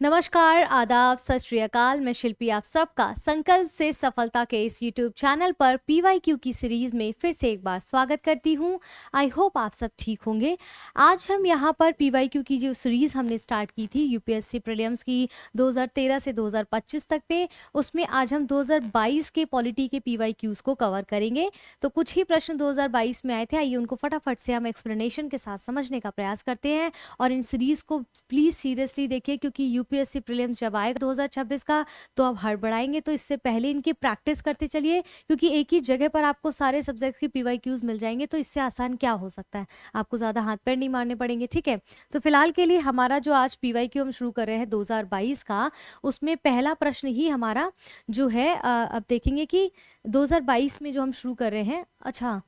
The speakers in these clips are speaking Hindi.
नमस्कार, आदाब, सत श्री अकाल। मैं शिल्पी आप सबका संकल्प से सफलता के इस यूट्यूब चैनल पर पीवाईक्यू की सीरीज में फिर से एक बार स्वागत करती हूं। आई होप आप सब ठीक होंगे। आज हम यहां पर पीवाईक्यू की जो सीरीज हमने स्टार्ट की थी यूपीएससी प्रीलिम्स की 2013 से 2025 तक पे, उसमें आज हम 2022 के पॉलिटी के पीवाईक्यूज को कवर करेंगे। तो कुछ ही प्रश्न 2022 में आए थे, आइए उनको फटाफट से हम एक्सप्लेनेशन के साथ समझने का प्रयास करते हैं। और इन सीरीज को प्लीज सीरियसली देखिए, क्योंकि यूपीएससी प्रीलिम्स जब आएगा 2026 का तो आप हड़बड़ाएंगे, तो इससे पहले इनकी प्रैक्टिस करते चलिए, क्योंकि एक ही जगह पर आपको सारे सब्जेक्ट के पीवाईक्यूज मिल जाएंगे। तो इससे आसान क्या हो सकता है, आपको ज़्यादा हाथ पैर नहीं मारने पड़ेंगे। ठीक है, तो फिलहाल के लिए हमारा जो आज पीवाईक्यू हम शुरू कर रहे हैं 2022 का, उसमें पहला प्रश्न ही हमारा जो है अब देखेंगे कि 2022 में जो हम शुरू कर रहे हैं, अच्छा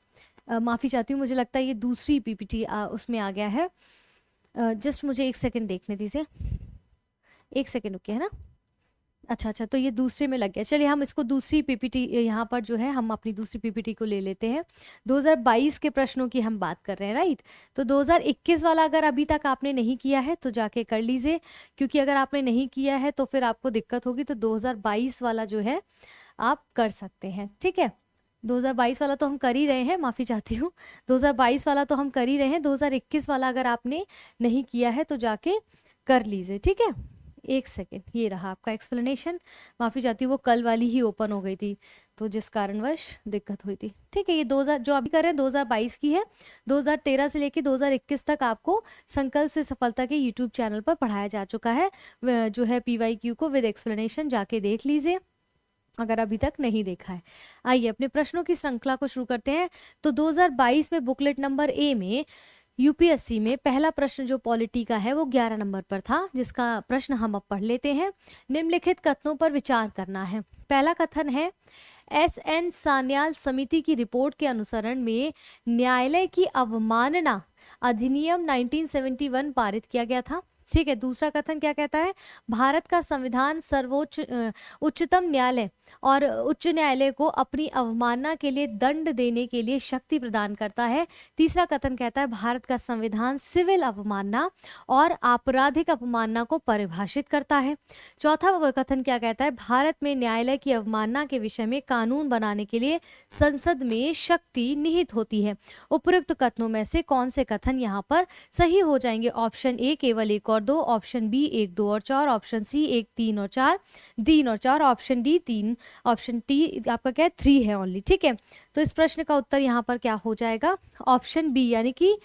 माफ़ी चाहती हूँ, मुझे लगता है ये दूसरी पीपीटी उसमें आ गया है। जस्ट मुझे एक सेकंड देखने दीजिए, एक सेकंड रुकिए, है ना। अच्छा, तो ये दूसरे में लग गया। चलिए हम इसको दूसरी पीपीटी यहाँ पर जो है, हम अपनी दूसरी पीपीटी को ले लेते हैं। 2022 के प्रश्नों की हम बात कर रहे हैं, राइट। तो 2021 वाला अगर अभी तक आपने नहीं किया है तो जाके कर लीजिए, क्योंकि अगर आपने नहीं किया है तो फिर आपको दिक्कत होगी। तो 2022 वाला जो है आप कर सकते हैं, ठीक है। 2022 वाला तो हम कर ही रहे हैं, माफ़ी चाहती हूँ, 2022 वाला तो हम कर ही रहे हैं। 2021 वाला अगर आपने नहीं किया है तो जाके कर लीजिए, ठीक है। एक सेकेंड, ये रहा आपका एक्सप्लेनेशन। माफ़ी चाहती हूँ, वो कल वाली ही ओपन हो गई थी तो जिस कारणवश दिक्कत हुई थी। ठीक है, ये 2000 जो अभी कर रहे हैं 2022 की है। 2013 से लेके 2021 तक आपको संकल्प से सफलता के यूट्यूब चैनल पर पढ़ाया जा चुका है, जो है पीवाईक्यू को विद एक्सप्लेनेशन, जाके देख लीजिए अगर अभी तक नहीं देखा है। आइए अपने प्रश्नों की श्रृंखला को शुरू करते हैं। तो 2022 में बुकलेट नंबर ए में यूपीएससी में पहला प्रश्न जो पॉलिटी का है वो 11 नंबर पर था, जिसका प्रश्न हम अब पढ़ लेते हैं। निम्नलिखित कथनों पर विचार करना है। पहला कथन है, एस.एन. सान्याल समिति की रिपोर्ट के अनुसरण में न्यायालय की अवमानना अधिनियम 1971 पारित किया गया था। ठीक है, दूसरा कथन क्या कहता है, भारत का संविधान सर्वोच्च उच्चतम न्यायालय और उच्च न्यायालय को अपनी अवमानना के लिए दंड देने के लिए शक्ति प्रदान करता है। तीसरा कथन कहता है, भारत का संविधान सिविल अवमानना और आपराधिक अवमानना को परिभाषित करता है। चौथा कथन क्या कहता है, भारत में न्यायालय की अवमानना के विषय में कानून बनाने के लिए संसद में शक्ति निहित होती है। उपयुक्त कथनों में से कौन से कथन यहाँ पर सही हो जाएंगे? ऑप्शन ए केवल 1 और 2, ऑप्शन बी 1, 2 और 4, ऑप्शन सी 1, 3 और 4, 3 और 4, ऑप्शन डी 3, ऑप्शन टी आपका क्या है 3 है ओनली। ठीक है, तो इस प्रश्न का उत्तर यहाँ पर क्या हो जाएगा? ऑप्शन बी, यानी कि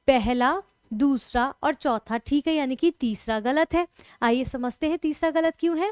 पहला, दूसरा और चौथा ठीक है, यानी कि तीसरा गलत है। आइए समझते हैं तीसरा गलत क्यों है।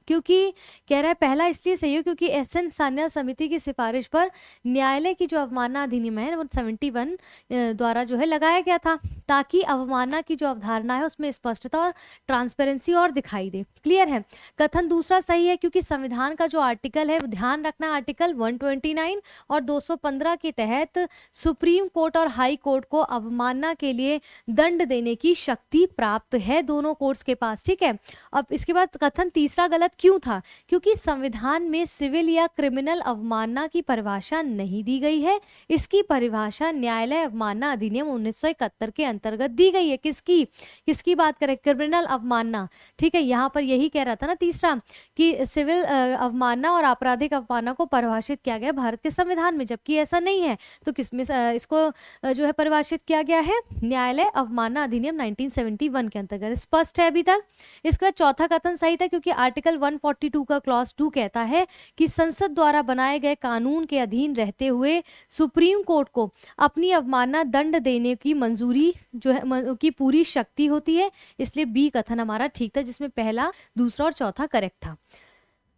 क्योंकि कह रहा है पहला इसलिए सही है क्योंकि एस.एन. सान्याल समिति की सिफारिश पर न्यायालय की जो अवमानना अधिनियम है वो 71 द्वारा जो है लगाया गया था, ताकि अवमानना की जो अवधारणा है उसमें स्पष्टता और ट्रांसपेरेंसी और दिखाई दे। क्लियर है। कथन दूसरा सही है क्योंकि संविधान का जो आर्टिकल है, ध्यान रखना, आर्टिकल 129 और 215 के तहत सुप्रीम कोर्ट और हाई कोर्ट को अवमानना के लिए दंड देने की शक्ति प्राप्त है दोनों कोर्ट्स के पास। ठीक है, अब इसके बाद कथन तीसरा गलत क्यों था? क्योंकि संविधान में सिविल या क्रिमिनल अवमानना की परिभाषा नहीं दी गई है। इसकी परिभाषा न्यायालय अवमानना अधिनियम 1971 के अंतर्गत दी गई है। किसकी बात करें? क्रिमिनल अवमानना। ठीक है, यहाँ पर यही कह रहा था ना तीसरा, कि सिविल अवमानना और आपराधिक अवमानना को परिभाषित किया गया भारत के संविधान में, जबकि ऐसा नहीं है। तो किसमें इसको जो है परिभाषित किया गया है? न्यायालय अवमानना अधिनियम 1971 के अंतर्गत। स्पष्ट है अभी तक? इसका चौथा कथन सही था क्योंकि आर्टिकल 142 का क्लॉज 2 कहता है कि संसद द्वारा बनाए गए कानून के अधीन रहते हुए सुप्रीम कोर्ट को अपनी अवमानना दंड देने की मंजूरी जो है की पूरी शक्ति होती है। इसलिए बी कथन हमारा ठीक था, जिसमें पहला, दूसरा और चौथा करेक्ट था।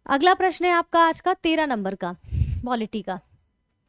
अगला प्रश्न है आपका आज का 13 नंबर का पॉलिटी का।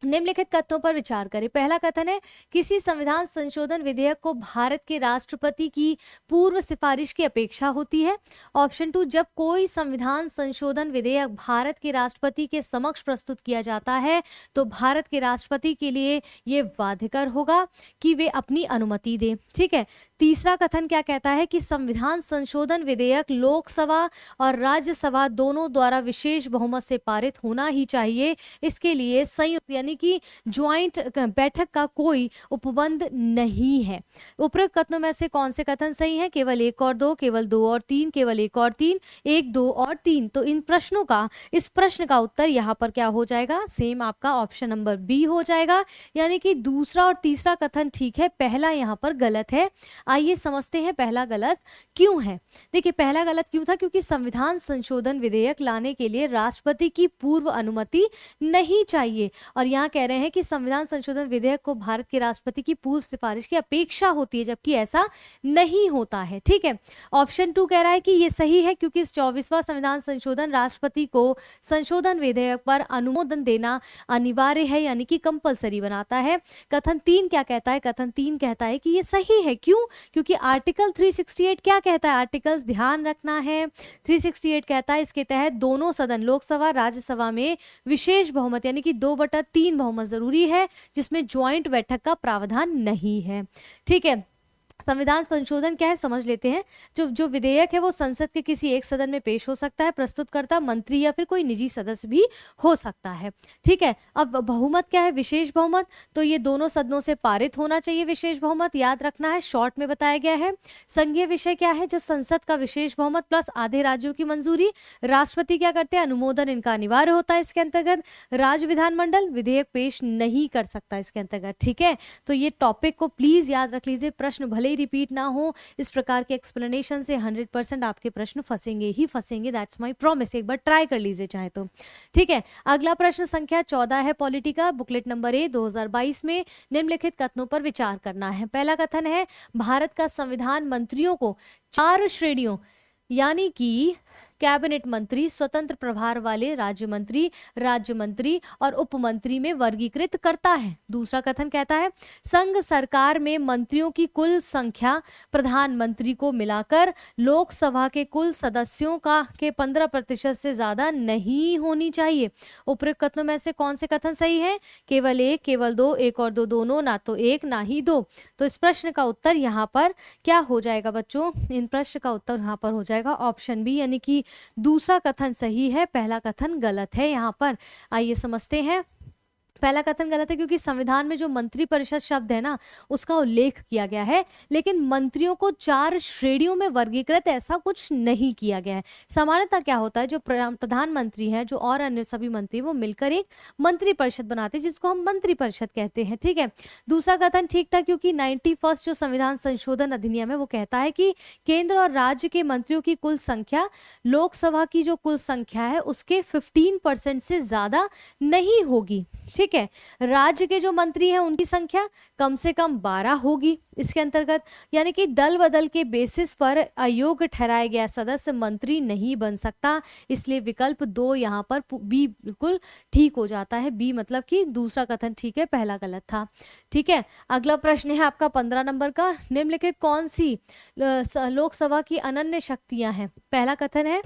निम्नलिखित कथनों पर विचार करें। पहला कथन है, किसी संविधान संशोधन विधेयक को भारत के राष्ट्रपति की पूर्व सिफारिश की अपेक्षा होती है। ऑप्शन 2, जब कोई संविधान संशोधन विधेयक भारत के राष्ट्रपति के समक्ष प्रस्तुत किया जाता है तो भारत के राष्ट्रपति के लिए ये बाध्यकर होगा कि वे अपनी अनुमति दें। ठीक है, तीसरा कथन क्या कहता है कि संविधान संशोधन विधेयक लोकसभा और राज्यसभा दोनों द्वारा विशेष बहुमत से पारित होना ही चाहिए। इसके लिए संयुक्त यानी यानी कि ज्वाइंट बैठक का कोई उपबंध नहीं है। उपरोक्त कथनों में से कौन से कथन सही है? केवल 1 और 2, केवल 2 और 3, केवल 1 और 3, 1, 2 और 3। तो इन प्रश्नों का, इस प्रश्न का उत्तर यहाँ पर क्या हो जाएगा? सेम आपका ऑप्शन नंबर बी हो जाएगा, यानी कि दूसरा और तीसरा कथन ठीक है, पहला यहाँ पर गलत है। आइए समझते हैं पहला गलत क्यों है। देखिए पहला गलत क्यों था? क्योंकि संविधान संशोधन विधेयक लाने के लिए राष्ट्रपति की पूर्व अनुमति नहीं चाहिए, और यहाँ कह रहे हैं कि संविधान संशोधन विधेयक को भारत के राष्ट्रपति की पूर्व सिफारिश की अपेक्षा होती है, जबकि ऐसा नहीं होता है। ठीक है, ऑप्शन 2 कह रहा है कि ये सही है क्योंकि इस 24वां संविधान संशोधन राष्ट्रपति को संशोधन विधेयक पर अनुमोदन देना अनिवार्य है, यानी कि कंपलसरी बनाता है। कथन 3 क्या कहता है? कथन 3 कहता है कि ये सही है। क्यों? क्योंकि आर्टिकल 368 क्या कहता है? आर्टिकल्स ध्यान रखना है। 368 कहता है इसके तहत दोनों सदन, लोकसभा राज्यसभा में विशेष बहुमत यानी कि 2/3 बहुमत जरूरी है, जिसमें ज्वाइंट बैठक का प्रावधान नहीं है। ठीक है, संविधान संशोधन क्या है समझ लेते हैं। जो विधेयक है वो संसद के किसी एक सदन में पेश हो सकता है, प्रस्तुतकर्ता मंत्री या फिर कोई निजी सदस्य भी हो सकता है। ठीक है, अब बहुमत क्या है? विशेष बहुमत। तो ये दोनों सदनों से पारित होना चाहिए विशेष बहुमत, याद रखना है, शॉर्ट में बताया गया है। संघीय विषय क्या है? जो संसद का विशेष बहुमत प्लस आधे राज्यों की मंजूरी। राष्ट्रपति क्या करते हैं? अनुमोदन इनका अनिवार्य होता है इसके अंतर्गत। राज्य विधानमंडल विधेयक पेश नहीं कर सकता इसके अंतर्गत। ठीक है, तो ये टॉपिक को प्लीज याद रख लीजिए, प्रश्न भले ही रिपीट ना हो, इस प्रकार के एक्सप्लेनेशन से 100% आपके प्रश्न फंसेंगे ही फंसेंगे, दैट्स माय प्रॉमिस। एक बार ट्राई कर लीजिए चाहे तो। ठीक है, अगला प्रश्न संख्या 14 है पॉलिटी का, बुकलेट नंबर ए 2022 में निम्नलिखित कथनों पर विचार करना है। पहला कथन है भारत का संविधान मंत्रियों को 4 श्रेणियों यानी कि कैबिनेट मंत्री, स्वतंत्र प्रभार वाले राज्य मंत्री और उपमंत्री में वर्गीकृत करता है। दूसरा कथन कहता है संघ सरकार में मंत्रियों की कुल संख्या प्रधानमंत्री को मिलाकर लोकसभा के कुल सदस्यों के 15% से ज्यादा नहीं होनी चाहिए। उपरोक्त कथनों में से कौन से कथन सही है? केवल 1, केवल 2, 1 और 2 दोनों, ना तो 1 ना ही 2। तो इस प्रश्न का उत्तर यहाँ पर क्या हो जाएगा बच्चों? इन प्रश्न का उत्तर यहाँ पर हो जाएगा ऑप्शन बी, यानी कि दूसरा कथन सही है, पहला कथन गलत है। यहाँ पर आइए समझते हैं। पहला कथन गलत है क्योंकि संविधान में जो मंत्री परिषद शब्द है ना, उसका उल्लेख किया गया है, लेकिन मंत्रियों को 4 श्रेणियों में वर्गीकृत ऐसा कुछ नहीं किया गया है। सामान्यतः क्या होता है, जो प्रधानमंत्री है, जो और अन्य सभी मंत्री, वो मिलकर एक मंत्री परिषद बनाते हैं, जिसको हम मंत्री परिषद कहते हैं। ठीक है, दूसरा कथन ठीक था क्योंकि 91 जो संविधान संशोधन अधिनियम है वो कहता है कि केंद्र और राज्य के मंत्रियों की कुल संख्या लोकसभा की जो कुल संख्या है उसके 15% से ज्यादा नहीं होगी। ठीक है, राज्य के जो मंत्री हैं उनकी संख्या कम से कम 12 होगी इसके अंतर्गत, यानी कि दल बदल के बेसिस पर अयोग्य ठहराया गया सदस्य मंत्री नहीं बन सकता। इसलिए विकल्प 2 यहाँ पर बी बिल्कुल ठीक हो जाता है। बी मतलब कि दूसरा कथन ठीक है, पहला गलत था। ठीक है, अगला प्रश्न है आपका 15 नंबर का, निम्नलिखित कौन सी लोकसभा की अनन्य शक्तियां हैं? पहला कथन है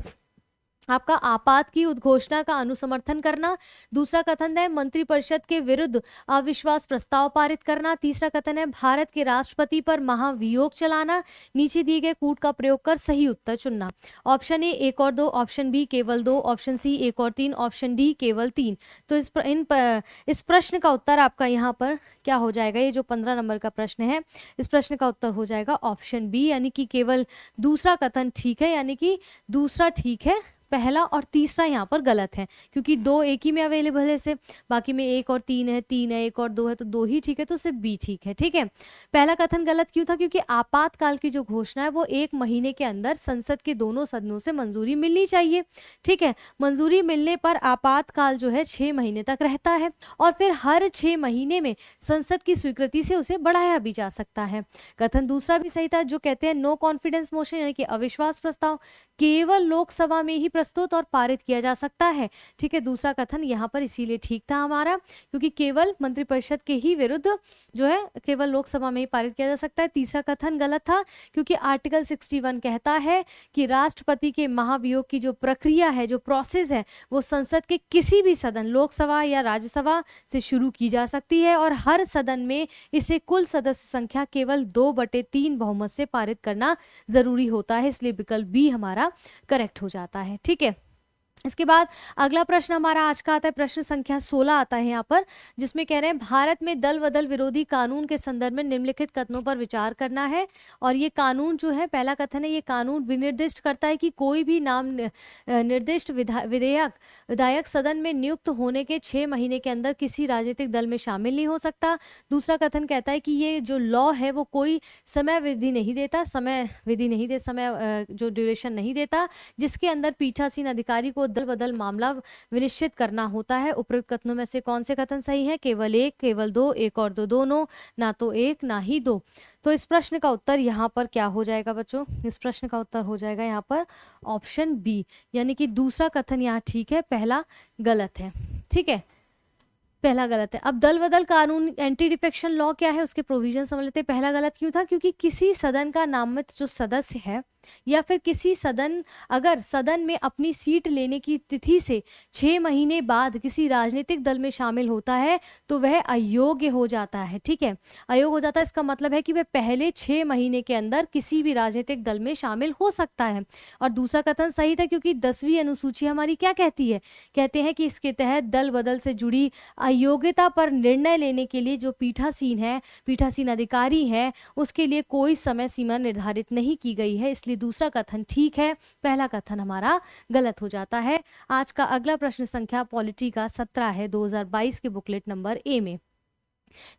आपका आपात की उद्घोषणा का अनुसमर्थन करना। दूसरा कथन है मंत्रिपरिषद के विरुद्ध अविश्वास प्रस्ताव पारित करना। तीसरा कथन है भारत के राष्ट्रपति पर महाभियोग चलाना। नीचे दिए गए कूट का प्रयोग कर सही उत्तर चुनना। ऑप्शन ए 1 और 2, ऑप्शन बी केवल 2, ऑप्शन सी 1 और 3, ऑप्शन डी केवल 3। तो इस प्रश्न का उत्तर आपका यहाँ पर क्या हो जाएगा? ये जो 15 नंबर का प्रश्न है, इस प्रश्न का उत्तर हो जाएगा ऑप्शन बी, यानी कि केवल दूसरा कथन ठीक है, यानी कि दूसरा ठीक है, पहला और तीसरा यहाँ पर गलत है, क्योंकि 2 एक ही में अवेलेबल है से, बाकी में 1 और 3 है, 3 है, 1 और 2 है, तो 2 ही ठीक है, तो सिर्फ बी ठीक है। ठीक है, पहला कथन गलत क्यों था? क्योंकि आपातकाल की जो घोषणा है वो 1 महीने के अंदर संसद के दोनों सदनों से मंजूरी मिलनी चाहिए। ठीक है, मंजूरी मिलने पर आपातकाल जो है 6 महीने तक रहता है, और फिर हर 6 महीने में संसद की स्वीकृति से उसे बढ़ाया भी जा सकता है। कथन दूसरा भी सही था, जो कहते हैं नो कॉन्फिडेंस मोशन यानी कि अविश्वास प्रस्ताव केवल लोकसभा में ही प्रस्तुत और पारित किया जा सकता है। ठीक है, दूसरा कथन यहाँ पर इसीलिए ठीक था हमारा, क्योंकि केवल मंत्रिपरिषद के ही विरुद्ध जो है केवल लोकसभा में ही पारित किया जा सकता है। तीसरा कथन गलत था क्योंकि आर्टिकल 61 कहता है कि राष्ट्रपति के महाभियोग की जो प्रक्रिया है, जो प्रोसेस है, वो संसद के किसी भी सदन, लोकसभा या राज्यसभा से शुरू की जा सकती है, और हर सदन में इसे कुल सदस्य संख्या केवल 2/3 बहुमत से पारित करना जरूरी होता है। इसलिए विकल्प बी हमारा करेक्ट हो जाता है। ठीक है, इसके बाद अगला प्रश्न हमारा आज का आता है, प्रश्न संख्या 16 आता है यहाँ पर, जिसमें कह रहे हैं भारत में दल बदल विरोधी कानून के संदर्भ में निम्नलिखित कथनों पर विचार करना है। और ये कानून जो है, पहला कथन है, ये कानून विनिर्दिष्ट करता है कि कोई भी नाम निर्दिष्ट विधायक सदन में नियुक्त होने के 6 महीने के अंदर किसी राजनीतिक दल में शामिल नहीं हो सकता। दूसरा कथन कहता है कि ये जो लॉ है वो कोई समय विधि नहीं देता, जो ड्यूरेशन नहीं देता, जिसके अंदर पीठासीन अधिकारी को दल बदल मामला विनिश्चित करना होता है। उपरोक्त कथनों में से कौन से कथन सही है? केवल एक, केवल दो, एक और दो, दोनों, ना तो एक ना ही दो। तो इस प्रश्न का उत्तर यहाँ पर क्या हो जाएगा बच्चों? इस प्रश्न का उत्तर हो जाएगा यहाँ पर ऑप्शन बी, यानी कि दूसरा कथन यहाँ ठीक है, पहला गलत है। ठीक है, पहला गलत है। अब दल बदल कानून, एंटी डिफेक्शन लॉ क्या है, उसके प्रोविजन समझ लेते हैं। पहला गलत क्यों था? क्योंकि किसी सदन का नामित जो सदस्य है या फिर किसी सदन, अगर सदन में अपनी सीट लेने की तिथि से 6 महीने बाद किसी राजनीतिक दल में शामिल होता है तो वह अयोग्य हो जाता है। ठीक है, अयोग्य हो जाता है, इसका मतलब है कि वह पहले 6 महीने के अंदर किसी भी राजनीतिक दल में शामिल हो सकता है। और दूसरा कथन सही था, क्योंकि 10वीं अनुसूची हमारी क्या कहती है? कहते हैं कि इसके तहत दल बदल से जुड़ी अयोग्यता पर निर्णय लेने के लिए जो पीठासीन अधिकारी है, उसके लिए कोई समय सीमा निर्धारित नहीं की गई है। इसलिए दूसरा कथन ठीक है, पहला कथन हमारा गलत हो जाता है। आज का अगला प्रश्न संख्या पॉलिटी का 17 है, 2022 के बुकलेट नंबर ए में।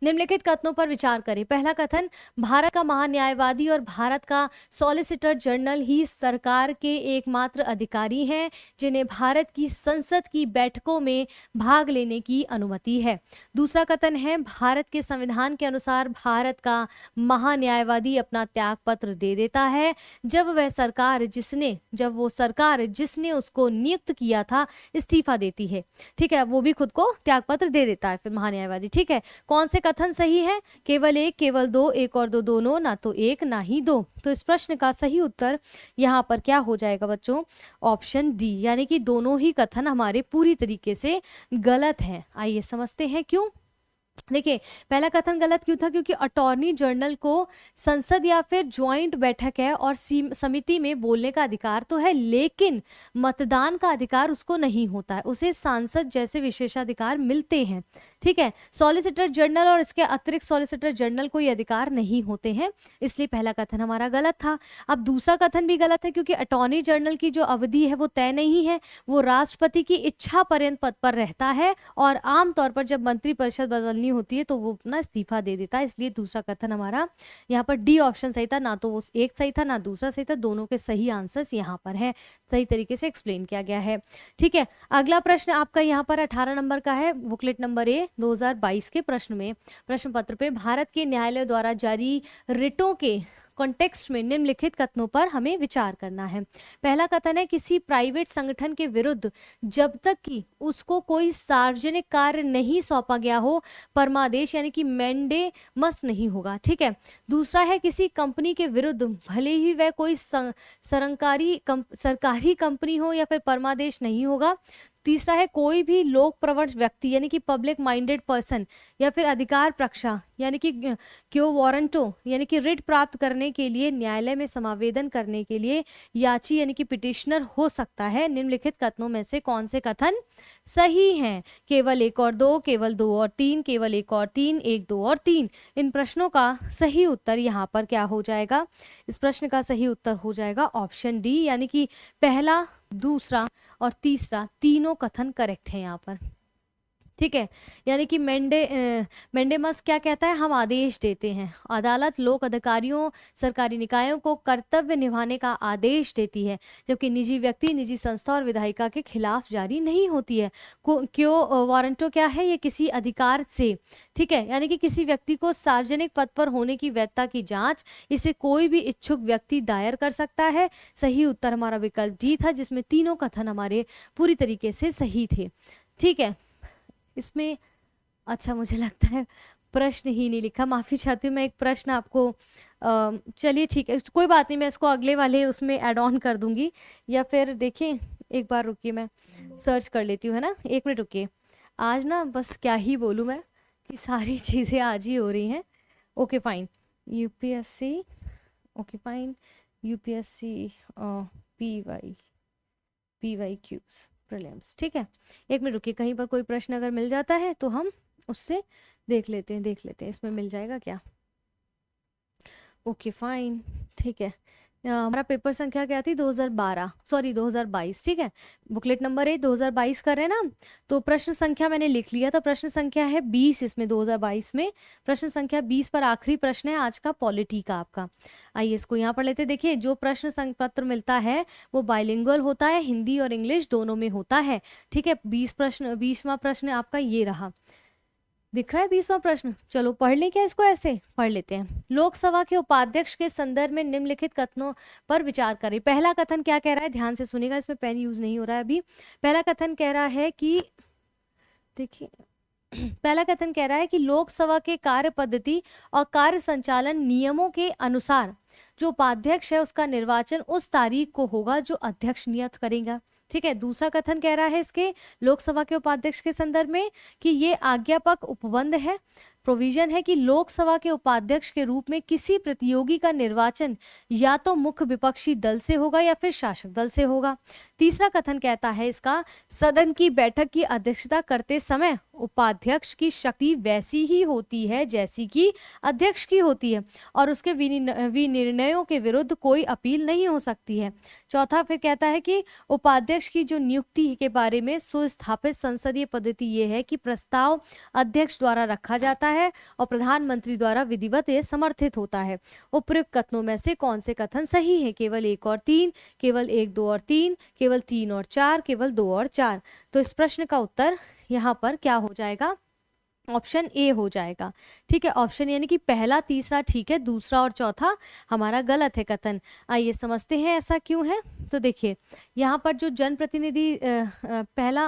निम्नलिखित कथनों पर विचार करें। पहला कथन, भारत का महान्यायवादी और भारत का सॉलिसिटर जनरल ही सरकार के एकमात्र अधिकारी हैं जिन्हें भारत की संसद की बैठकों में भाग लेने की अनुमति है। दूसरा कथन है, भारत के संविधान के अनुसार भारत का महान्यायवादी अपना त्याग पत्र दे देता है जब वो सरकार जिसने उसको नियुक्त किया था इस्तीफा देती है। ठीक है, वो भी खुद को त्याग पत्र दे देता है फिर महान्यायवादी। ठीक है, कौन से कथन सही है? केवल एक, केवल दो, एक और दो, दोनों, ना तो एक ना ही दो। तो इस प्रश्न का सही उत्तर यहाँ पर क्या हो जाएगा बच्चों? ऑप्शन डी, यानी कि दोनों ही कथन हमारे पूरी तरीके से गलत हैं। आइए समझते हैं क्यों। देखिए, पहला कथन गलत क्यों था? क्योंकि अटॉर्नी जनरल को संसद या फिर ज्वाइंट बैठक है और समिति में बोलने का अधिकार तो है, लेकिन मतदान का अधिकार उसको नहीं होता है, उसे सांसद जैसे विशेषाधिकार मिलते हैं। ठीक है, सॉलिसिटर जनरल और इसके अतिरिक्त सॉलिसिटर जनरल को ये अधिकार नहीं होते हैं, इसलिए पहला कथन हमारा गलत था। अब दूसरा कथन भी गलत है, क्योंकि अटॉर्नी जनरल की जो अवधि है वो तय नहीं है, वो राष्ट्रपति की इच्छा पर्यंत पद पर रहता है और आमतौर पर जब मंत्रिपरिषद बदलनी होती है तो वो अपना इस्तीफा दे देता है। इसलिए दूसरा कथन हमारा यहाँ पर डी ऑप्शन सही था, ना तो वो एक सही था ना दूसरा सही था, दोनों के सही आंसर्स यहाँ पर है, सही तरीके से एक्सप्लेन किया गया है। ठीक है, अगला प्रश्न आपका यहाँ पर 18 नंबर का है, बुकलेट नंबर ए 2022 के प्रश्न में, प्रश्न पत्र पे भारत के न्यायालय द्वारा जारी रिटों के कॉन्टेक्स्ट में निम्नलिखित कथनों पर हमें विचार करना है। पहला कथन है, किसी प्राइवेट संगठन के विरुद्ध जब तक कि उसको कोई सार्वजनिक कार्य नहीं सौंपा गया हो, परमादेश यानी कि मैंडेमस नहीं होगा। ठीक है, दूसरा है, किसी कंपनी के विरुद्ध भले ही वह कोई सरकारी कंपनी हो या फिर परमादेश नहीं होगा। तीसरा है, कोई भी लोक प्रवण व्यक्ति यानी कि पब्लिक माइंडेड पर्सन या फिर अधिकार पक्षा यानी कि क्यों वारंटो यानी कि रिट प्राप्त करने के लिए न्यायालय में समावेदन करने के लिए याची यानी कि पिटिशनर हो सकता है। निम्नलिखित कथनों में से कौन से कथन सही हैं? केवल एक और दो, केवल दो और तीन, केवल एक और तीन, एक, दो और तीन। इन प्रश्नों का सही उत्तर यहाँ पर क्या हो जाएगा? इस प्रश्न का सही उत्तर हो जाएगा ऑप्शन डी, यानी कि पहला, दूसरा और तीसरा तीनों कथन करेक्ट है यहाँ पर। ठीक है, यानी कि मेंडेमस क्या कहता है? हम आदेश देते हैं, अदालत लोक अधिकारियों सरकारी निकायों को कर्तव्य निभाने का आदेश देती है, जबकि निजी व्यक्ति, निजी संस्था और विधायिका के खिलाफ जारी नहीं होती है। क्यों वारंटो क्या है? ये किसी अधिकार से, ठीक है, यानी कि किसी व्यक्ति को सार्वजनिक पद पर होने की वैधता की जांच इसे कोई भी इच्छुक व्यक्ति दायर कर सकता है। सही उत्तर हमारा विकल्प डी था, जिसमें तीनों कथन हमारे पूरी तरीके से सही थे। ठीक है, इसमें अच्छा मुझे लगता है प्रश्न ही नहीं लिखा, माफ़ी चाहती हूँ मैं, एक प्रश्न आपको चलिए ठीक है, कोई बात नहीं, मैं इसको अगले वाले उसमें ऐड ऑन कर दूंगी, या फिर देखिए एक बार रुकिए, मैं सर्च कर लेती हूँ, है ना, एक मिनट रुकिए। आज ना बस क्या ही बोलूँ मैं कि सारी चीज़ें आज ही हो रही हैं। Okay fine, UPSC, okay fine, UPSC PYQs, prelims. ठीक है, एक मिनट रुकिए, कहीं पर कोई प्रश्न अगर मिल जाता है तो हम उससे देख लेते हैं इसमें मिल जाएगा क्या। ओके फाइन, ठीक है। हमारा पेपर संख्या क्या थी, 2022। ठीक है, बुकलेट नंबर 2022 कर रहे हैं ना, तो प्रश्न संख्या मैंने लिख लिया था, प्रश्न संख्या है 20 इसमें 2022 में। प्रश्न संख्या 20 पर आखिरी प्रश्न है आज का पॉलिटी का आपका। आइए इसको यहाँ पर लेते, देखिए जो प्रश्न पत्र मिलता है वो बाइलिंगुअल होता है, हिंदी और इंग्लिश दोनों में होता है। ठीक है, 20वां प्रश्न आपका ये रहा, दिख रहा है 20वां प्रश्न। चलो पढ़ लें क्या इसको, ऐसे पढ़ लेते हैं। लोकसभा के उपाध्यक्ष के संदर्भ में निम्नलिखित कथनों पर विचार करें। पहला कथन क्या कह रहा है, ध्यान से सुनिएगा, इसमें पेन यूज नहीं हो रहा है अभी। पहला कथन कह रहा है कि, देखिए पहला कथन कह रहा है कि लोकसभा के कार्य पद्धति और कार्य संचालन नियमों के अनुसार जो उपाध्यक्ष है उसका निर्वाचन उस तारीख को होगा जो अध्यक्ष नियत करेगा। ठीक है, दूसरा कथन कह रहा है इसके लोकसभा के उपाध्यक्ष के संदर्भ में कि ये आज्ञापक उपबंध है, प्रोविजन है कि लोकसभा के उपाध्यक्ष के रूप में किसी प्रतियोगी का निर्वाचन या तो मुख्य विपक्षी दल से होगा या फिर शासक दल से होगा। तीसरा कथन कहता है इसका, सदन की बैठक की अध्यक्षता करते समय उपाध्यक्ष की शक्ति वैसी ही होती है जैसी कि अध्यक्ष की होती है और उसके विनिर्णयों के विरुद्ध कोई अपील नहीं हो सकती है। चौथा फिर कहता है कि उपाध्यक्ष की जो नियुक्ति के बारे में सुस्थापित संसदीय पद्धति ये है कि प्रस्ताव अध्यक्ष द्वारा रखा जाता है और प्रधानमंत्री द्वारा विधिवत ये समर्थित होता है। उपयुक्त कथनों में से कौन से कथन सही है, केवल 1 और 3, केवल 1, 2 और 3, केवल 3 और 4, केवल 2 और 4। तो इस प्रश्न का उत्तर यहाँ पर क्या हो जाएगा, ऑप्शन ए हो जाएगा। ठीक है, ऑप्शन यानी कि पहला तीसरा ठीक है, दूसरा और चौथा हमारा गलत है कथन। आइए समझते हैं ऐसा क्यों है। तो देखिए यहाँ पर जो जनप्रतिनिधि पहला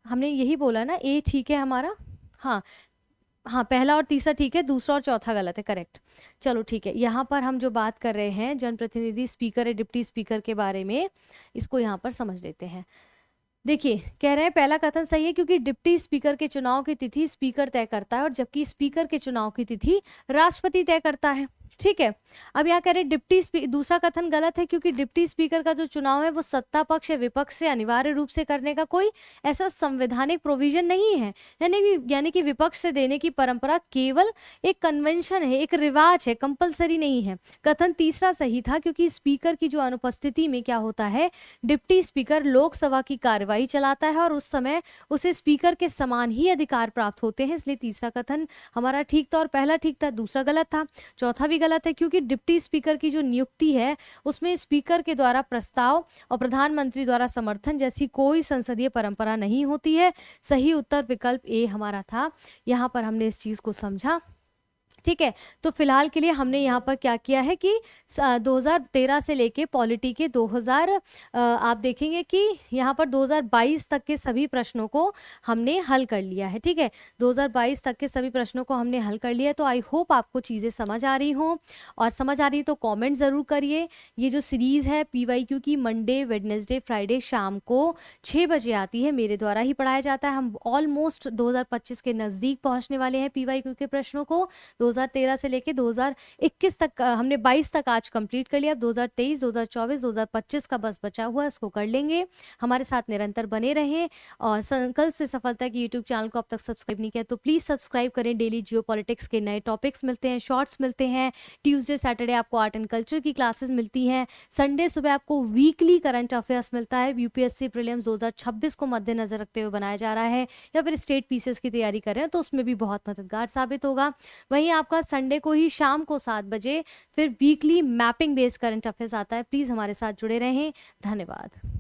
हमने यही बोला ना, ए ठीक है हमारा, हाँ पहला और तीसरा ठीक है, दूसरा और चौथा गलत है, करेक्ट। चलो ठीक है, यहाँ पर हम जो बात कर रहे हैं जनप्रतिनिधि स्पीकर या डिप्टी स्पीकर के बारे में, इसको यहाँ पर समझ लेते हैं। देखिए कह रहे हैं पहला कथन सही है क्योंकि डिप्टी स्पीकर के चुनाव की तिथि स्पीकर तय करता है और जबकि स्पीकर के चुनाव की तिथि राष्ट्रपति तय करता है। ठीक है, अब यहाँ कह रहे दूसरा कथन गलत है क्योंकि डिप्टी स्पीकर का जो चुनाव है वो सत्ता पक्ष या विपक्ष से अनिवार्य रूप से करने का कोई ऐसा संवैधानिक प्रोविजन नहीं है, यानी कि विपक्ष से देने की परंपरा केवल एक कन्वेंशन है, एक रिवाज है, कंपलसरी नहीं है। कथन तीसरा सही था क्योंकि स्पीकर की जो अनुपस्थिति में क्या होता है, डिप्टी स्पीकर लोकसभा की कार्यवाही चलाता है और उस समय उसे स्पीकर के समान ही अधिकार प्राप्त होते हैं, इसलिए तीसरा कथन हमारा ठीक था और पहला ठीक था, दूसरा गलत था। चौथा भी गलत है क्योंकि डिप्टी स्पीकर की जो नियुक्ति है उसमें स्पीकर के द्वारा प्रस्ताव और प्रधानमंत्री द्वारा समर्थन जैसी कोई संसदीय परंपरा नहीं होती है। सही उत्तर विकल्प ए हमारा था। यहाँ पर हमने इस चीज को समझा। ठीक है, तो फिलहाल के लिए हमने यहाँ पर क्या किया है कि 2013 से लेके पॉलिटी के 2000 आप देखेंगे कि यहाँ पर 2022 तक के सभी प्रश्नों को हमने हल कर लिया है। ठीक है, 2022 तक के सभी प्रश्नों को हमने हल कर लिया है। तो आई होप आपको चीज़ें समझ आ रही हों, और समझ आ रही तो कॉमेंट ज़रूर करिए। ये जो सीरीज़ है PYQ की मंडे वेडनेसडे फ्राइडे शाम को 6 बजे आती है, मेरे द्वारा ही पढ़ाया जाता है। हम ऑलमोस्ट 2025 के नज़दीक पहुँचने वाले हैं PYQ के प्रश्नों को। 2013 से लेके 2021 तक हमने 22 तक आज कंप्लीट कर लिया। 2023, 2024, 2025 का बस बचा हुआ है, उसको कर लेंगे। हमारे साथ निरंतर बने रहें और संकल्प से सफलता की यूट्यूब चैनल को अब तक सब्सक्राइब नहीं किया तो प्लीज़ सब्सक्राइब करें। डेली जियो पॉलिटिक्स के नए टॉपिक्स मिलते हैं, शॉर्ट्स मिलते हैं। ट्यूसडे सैटरडे आपको आर्ट एंड कल्चर की क्लासेस मिलती हैं। संडे सुबह आपको वीकली करंट अफेयर्स मिलता है। UPSC प्रीलिम्स 2026 को मद्देनजर रखते हुए बनाया जा रहा है, या फिर स्टेट पीसीएस की तैयारी कर रहे हैं तो उसमें भी बहुत मददगार साबित होगा। वहीं आपका संडे को ही शाम को 7 बजे फिर weekly mapping based current affairs आता है। प्लीज़ हमारे साथ जुड़े रहें। धन्यवाद।